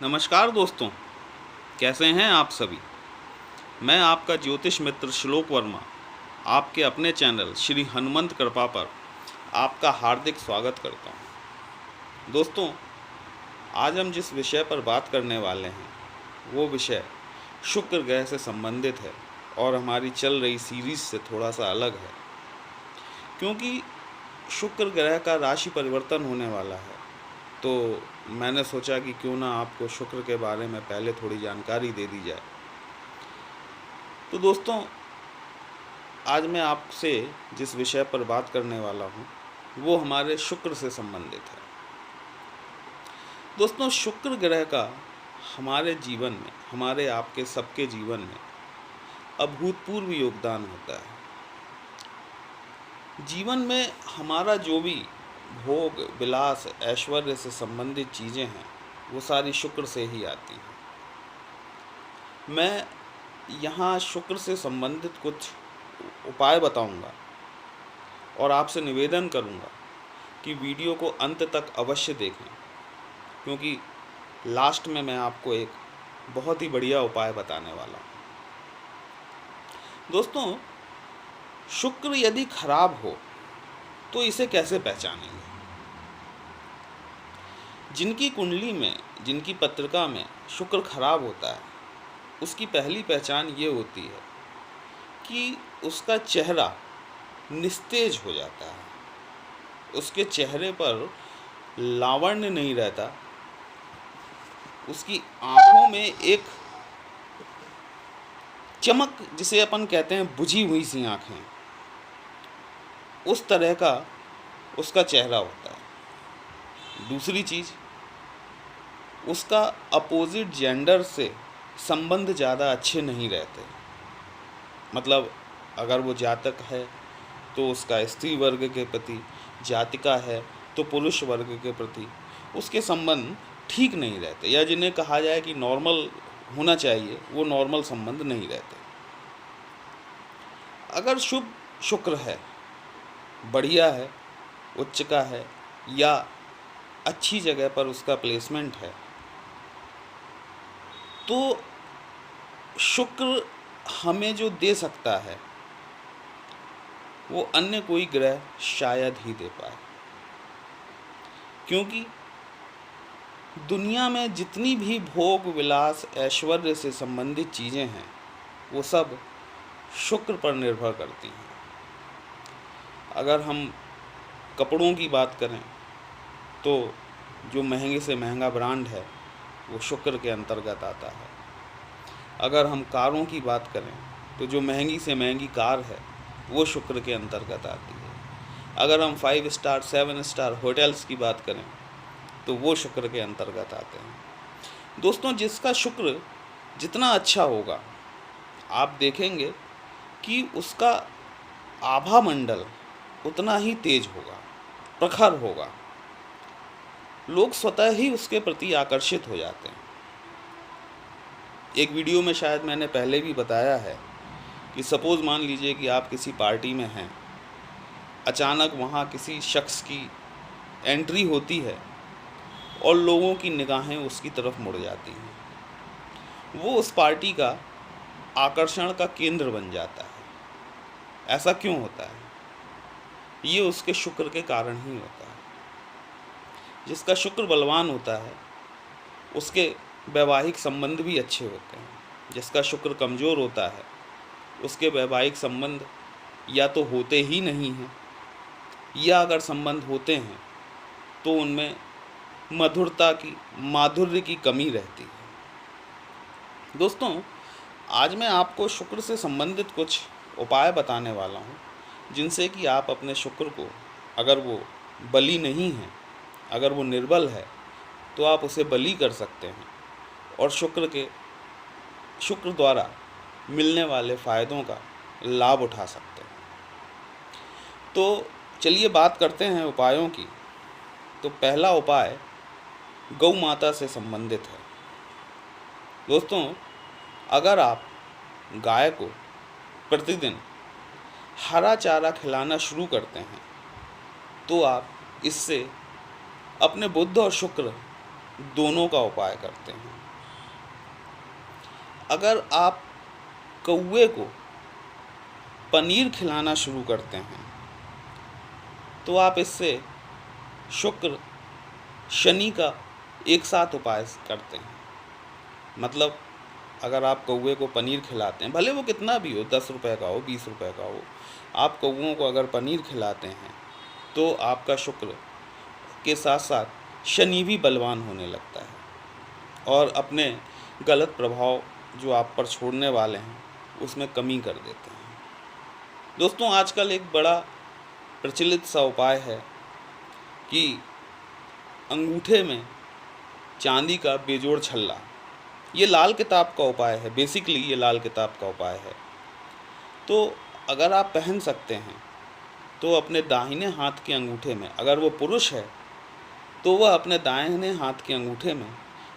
नमस्कार दोस्तों, कैसे हैं आप सभी। मैं आपका ज्योतिष मित्र श्लोक वर्मा आपके अपने चैनल श्री हनुमंत कृपा पर आपका हार्दिक स्वागत करता हूं। दोस्तों, आज हम जिस विषय पर बात करने वाले हैं वो विषय शुक्र ग्रह से संबंधित है और हमारी चल रही सीरीज से थोड़ा सा अलग है, क्योंकि शुक्र ग्रह का राशि परिवर्तन होने वाला है। तो मैंने सोचा कि क्यों ना आपको शुक्र के बारे में पहले थोड़ी जानकारी दे दी जाए। तो दोस्तों, आज मैं आपसे जिस विषय पर बात करने वाला हूँ वो हमारे शुक्र से संबंधित है। दोस्तों, शुक्र ग्रह का हमारे जीवन में, हमारे आपके सबके जीवन में अभूतपूर्व योगदान होता है। जीवन में हमारा जो भी भोग विलास ऐश्वर्य से संबंधित चीज़ें हैं वो सारी शुक्र से ही आती हैं। मैं यहाँ शुक्र से संबंधित कुछ उपाय बताऊंगा और आपसे निवेदन करूंगा कि वीडियो को अंत तक अवश्य देखें, क्योंकि लास्ट में मैं आपको एक बहुत ही बढ़िया उपाय बताने वाला हूँ। दोस्तों, शुक्र यदि खराब हो तो इसे कैसे पहचानेंगे। जिनकी कुंडली में, जिनकी पत्रिका में शुक्र खराब होता है, उसकी पहली पहचान ये होती है कि उसका चेहरा निस्तेज हो जाता है, उसके चेहरे पर लावण्य नहीं रहता, उसकी आंखों में एक चमक, जिसे अपन कहते हैं बुझी हुई सी आंखें, उस तरह का उसका चेहरा होता है। दूसरी चीज़, उसका अपोजिट जेंडर से संबंध ज़्यादा अच्छे नहीं रहते। मतलब अगर वो जातक है तो उसका स्त्री वर्ग के प्रति, जातिका है तो पुरुष वर्ग के प्रति उसके संबंध ठीक नहीं रहते, या जिन्हें कहा जाए कि नॉर्मल होना चाहिए वो नॉर्मल संबंध नहीं रहते। अगर शुभ शुक्र है, बढ़िया है, उच्च का है या अच्छी जगह पर उसका प्लेसमेंट है, तो शुक्र हमें जो दे सकता है वो अन्य कोई ग्रह शायद ही दे पाए। क्योंकि दुनिया में जितनी भी भोग विलास ऐश्वर्य से संबंधित चीज़ें हैं वो सब शुक्र पर निर्भर करती हैं। अगर हम कपड़ों की बात करें तो जो महंगे से महंगा ब्रांड है वो शुक्र के अंतर्गत आता है। अगर हम कारों की बात करें तो जो महंगी से महंगी कार है वो शुक्र के अंतर्गत आती है। अगर हम 5 स्टार 7 स्टार होटल्स की बात करें तो वो शुक्र के अंतर्गत आते हैं। दोस्तों, जिसका शुक्र जितना अच्छा होगा, आप देखेंगे कि उसका आभा मंडल उतना ही तेज होगा, प्रखर होगा, लोग स्वतः ही उसके प्रति आकर्षित हो जाते हैं। एक वीडियो में शायद मैंने पहले भी बताया है कि सपोज़ मान लीजिए कि आप किसी पार्टी में हैं, अचानक वहाँ किसी शख्स की एंट्री होती है और लोगों की निगाहें उसकी तरफ मुड़ जाती हैं। वो उस पार्टी का आकर्षण का केंद्र बन जाता है। ऐसा क्यों होता है? ये उसके शुक्र के कारण ही होता है। जिसका शुक्र बलवान होता है उसके वैवाहिक संबंध भी अच्छे होते हैं। जिसका शुक्र कमज़ोर होता है उसके वैवाहिक संबंध या तो होते ही नहीं हैं, या अगर संबंध होते हैं तो उनमें मधुरता की, माधुर्य की कमी रहती है। दोस्तों, आज मैं आपको शुक्र से संबंधित कुछ उपाय बताने वाला हूँ, जिनसे कि आप अपने शुक्र को, अगर वो बली नहीं है, अगर वो निर्बल है, तो आप उसे बली कर सकते हैं और शुक्र द्वारा मिलने वाले फ़ायदों का लाभ उठा सकते हैं। तो चलिए बात करते हैं उपायों की। तो पहला उपाय गौ माता से संबंधित है। दोस्तों, अगर आप गाय को प्रतिदिन हरा चारा खिलाना शुरू करते हैं तो आप इससे अपने बुध और शुक्र दोनों का उपाय करते हैं। अगर आप कौवे को पनीर खिलाना शुरू करते हैं तो आप इससे शुक्र शनि का एक साथ उपाय करते हैं। मतलब अगर आप कौवे को पनीर खिलाते हैं, भले वो कितना भी हो, 10 रुपए का हो, 20 रुपए का हो, आप कौवों को अगर पनीर खिलाते हैं तो आपका शुक्र के साथ साथ शनि भी बलवान होने लगता है और अपने गलत प्रभाव जो आप पर छोड़ने वाले हैं उसमें कमी कर देते हैं। दोस्तों, आजकल एक बड़ा प्रचलित सा उपाय है कि अंगूठे में चांदी का बेजोड़ छल्ला, ये लाल किताब का उपाय है। बेसिकली ये लाल किताब का उपाय है। तो अगर आप पहन सकते हैं तो अपने दाहिने हाथ के अंगूठे में, अगर वो पुरुष है तो वह अपने दाहिने हाथ के अंगूठे में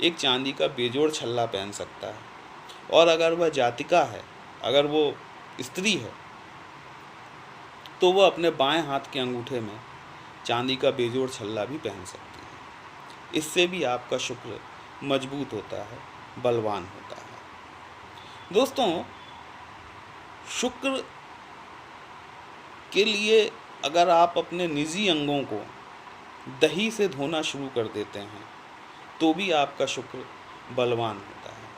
एक चांदी का बेजोड़ छल्ला पहन सकता है, और अगर वह जातिका है, अगर वो स्त्री है, तो वह अपने बाएं हाथ के अंगूठे में चांदी का बेजोड़ छल्ला भी पहन सकती है। इससे भी आपका शुक्र मजबूत होता है, बलवान होता है। दोस्तों, शुक्र के लिए अगर आप अपने निजी अंगों को दही से धोना शुरू कर देते हैं तो भी आपका शुक्र बलवान होता है।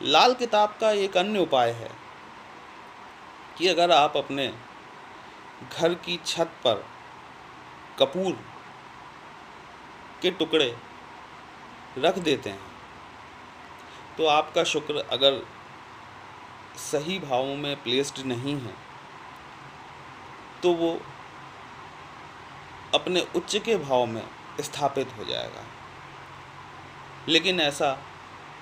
लाल किताब का एक अन्य उपाय है कि अगर आप अपने घर की छत पर कपूर के टुकड़े रख देते हैं तो आपका शुक्र अगर सही भावों में प्लेस्ड नहीं है तो वो अपने उच्च के भाव में स्थापित हो जाएगा। लेकिन ऐसा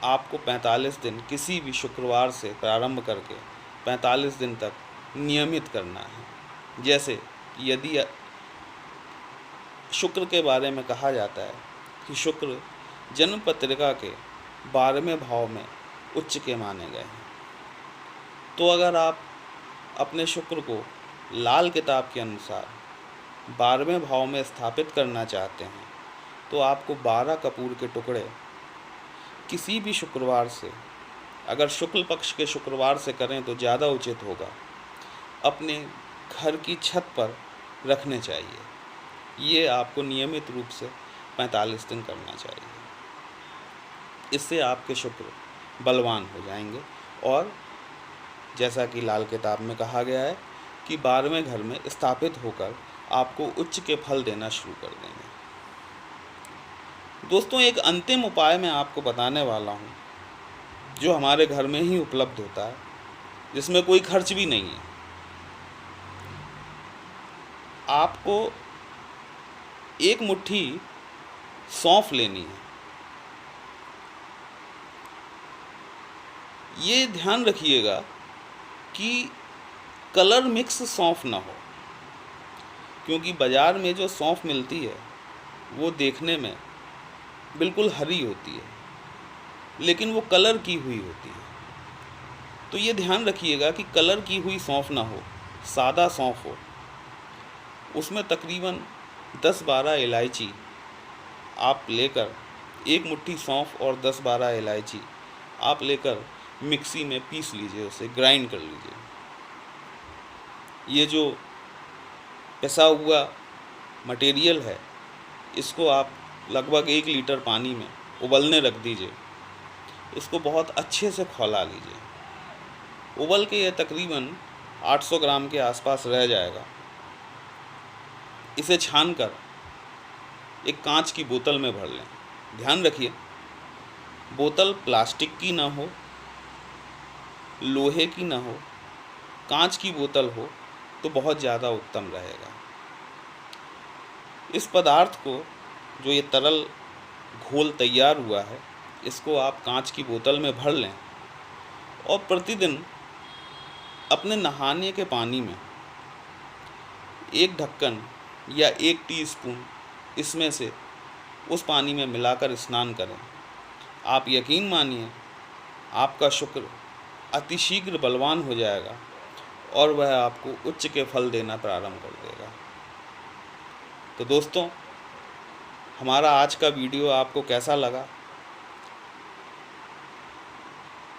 आपको 45 दिन, किसी भी शुक्रवार से प्रारंभ करके 45 दिन तक नियमित करना है। जैसे यदि शुक्र के बारे में कहा जाता है कि शुक्र जन्म पत्रिका के 12वें भाव में उच्च के माने गए हैं, तो अगर आप अपने शुक्र को लाल किताब के अनुसार 12वें भाव में स्थापित करना चाहते हैं तो आपको 12 कपूर के टुकड़े किसी भी शुक्रवार से, अगर शुक्ल पक्ष के शुक्रवार से करें तो ज़्यादा उचित होगा, अपने घर की छत पर रखने चाहिए। ये आपको नियमित रूप से 45 दिन करना चाहिए। इससे आपके शुक्र बलवान हो जाएंगे और जैसा कि लाल किताब में कहा गया है कि 12वें घर में स्थापित होकर आपको उच्च के फल देना शुरू कर देंगे। दोस्तों, एक अंतिम उपाय मैं आपको बताने वाला हूँ जो हमारे घर में ही उपलब्ध होता है, जिसमें कोई खर्च भी नहीं है। आपको एक मुट्ठी सौंफ लेनी है। ये ध्यान रखिएगा कि कलर मिक्स सौंफ ना हो, क्योंकि बाज़ार में जो सौंफ मिलती है वो देखने में बिल्कुल हरी होती है लेकिन वो कलर की हुई होती है। तो ये ध्यान रखिएगा कि कलर की हुई सौंफ ना हो, सादा सौंफ हो। उसमें तकरीबन 10-12 इलायची आप लेकर, एक मुट्ठी सौंफ और 10-12 इलायची आप लेकर मिक्सी में पीस लीजिए, उसे ग्राइंड कर लीजिए। ये जो पिसा हुआ मटेरियल है इसको आप लगभग 1 लीटर पानी में उबलने रख दीजिए। इसको बहुत अच्छे से खौला लीजिए। उबल के ये तकरीबन 800 ग्राम के आसपास रह जाएगा। इसे छानकर एक कांच की बोतल में भर लें। ध्यान रखिए, बोतल प्लास्टिक की ना हो, लोहे की ना हो, कांच की बोतल हो तो बहुत ज़्यादा उत्तम रहेगा। इस पदार्थ को, जो ये तरल घोल तैयार हुआ है, इसको आप कांच की बोतल में भर लें और प्रतिदिन अपने नहाने के पानी में 1 ढक्कन या 1 टीस्पून इसमें से उस पानी में मिलाकर स्नान करें। आप यकीन मानिए, आपका शुक्र अतिशीघ्र बलवान हो जाएगा और वह आपको उच्च के फल देना प्रारंभ कर देगा। तो दोस्तों, हमारा आज का वीडियो आपको कैसा लगा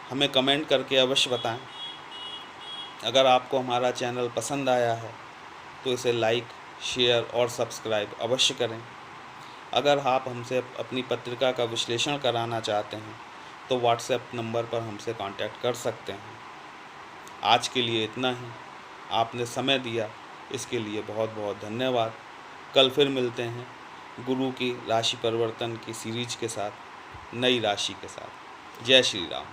हमें कमेंट करके अवश्य बताएं। अगर आपको हमारा चैनल पसंद आया है तो इसे लाइक, शेयर और सब्सक्राइब अवश्य करें। अगर आप हमसे अपनी पत्रिका का विश्लेषण कराना चाहते हैं तो व्हाट्सएप नंबर पर हमसे कांटेक्ट कर सकते हैं। आज के लिए इतना ही। आपने समय दिया इसके लिए बहुत बहुत धन्यवाद। कल फिर मिलते हैं गुरु की राशि परिवर्तन की सीरीज के साथ, नई राशि के साथ। जय श्री राम।